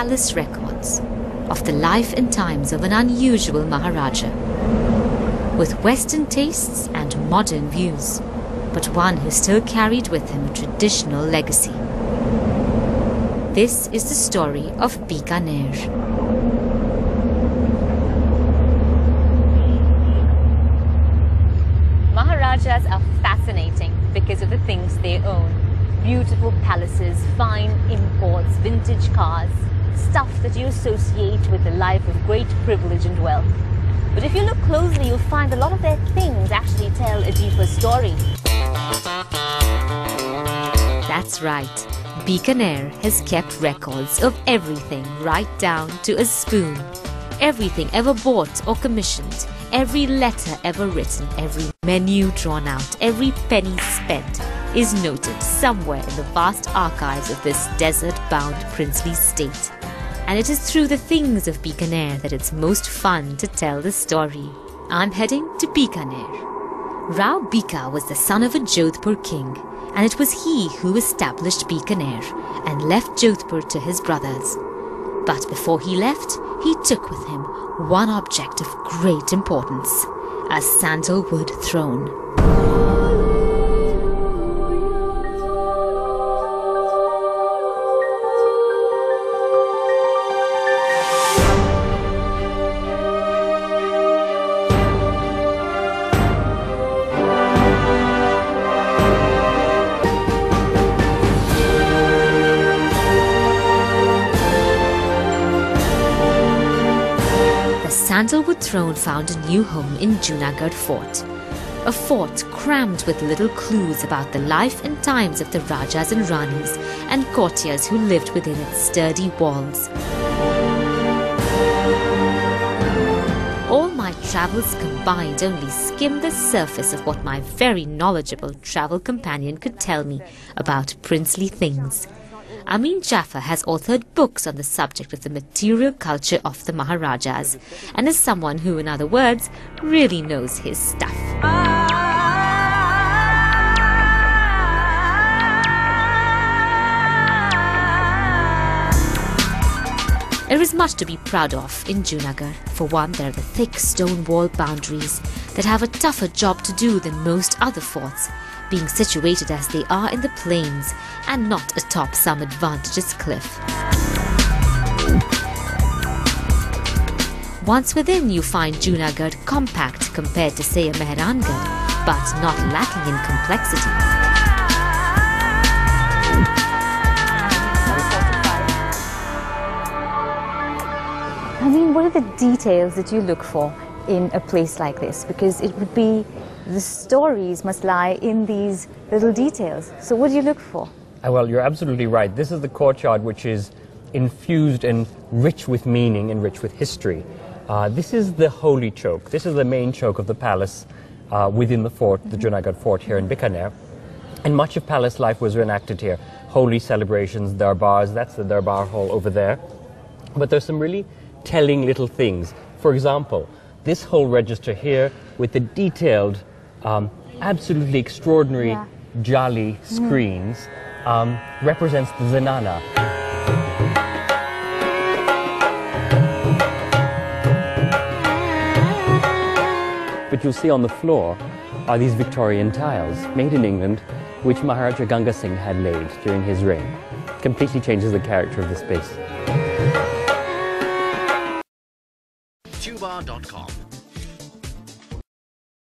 palace records of the life and times of an unusual Maharaja, with Western tastes and modern views, but one who still carried with him a traditional legacy. This is the story of Bikaner. Maharajas are fascinating because of the things they own. Beautiful palaces, fine imports, vintage cars, stuff that you associate with a life of great privilege and wealth. But if you look closely, you'll find a lot of their things actually tell a deeper story. That's right. Bikaner has kept records of everything right down to a spoon. Everything ever bought or commissioned, every letter ever written, every menu drawn out, every penny spent is noted somewhere in the vast archives of this desert-bound princely state. And it is through the things of Bikaner that it's most fun to tell the story. I'm heading to Bikaner. Rao Bika was the son of a Jodhpur king, and it was he who established Bikaner and left Jodhpur to his brothers. But before he left, he took with him one object of great importance, a sandalwood throne. The sandalwood throne found a new home in Junagadh Fort. A fort crammed with little clues about the life and times of the Rajas and Ranis and courtiers who lived within its sturdy walls. All my travels combined only skimmed the surface of what my very knowledgeable travel companion could tell me about princely things. Amin Jaffer has authored books on the subject of the material culture of the Maharajas and is someone who, in other words, really knows his stuff. There is much to be proud of in Junagadh. For one, there are the thick stone wall boundaries that have a tougher job to do than most other forts, being situated as they are in the plains and not atop some advantageous cliff. Once within, you find Junagadh compact compared to, say, a Mehrangarh, but not lacking in complexity. I mean, what are the details that you look for in a place like this? Because it would be, the stories must lie in these little details. So what do you look for? Well, you're absolutely right. This is the courtyard which is infused and rich with meaning and rich with history. This is the holy chowk. This is the main chowk of the palace within the fort, the Junagadh fort here in Bikaner. And much of palace life was reenacted here. Holy celebrations, darbars, that's the darbar hall over there. But there's some really telling little things. For example, this whole register here with the detailed, absolutely extraordinary jali screens represents the zanana. But you'll see on the floor are these Victorian tiles made in England, which Maharaja Ganga Singh had laid during his reign. Completely changes the character of the space. tuba.com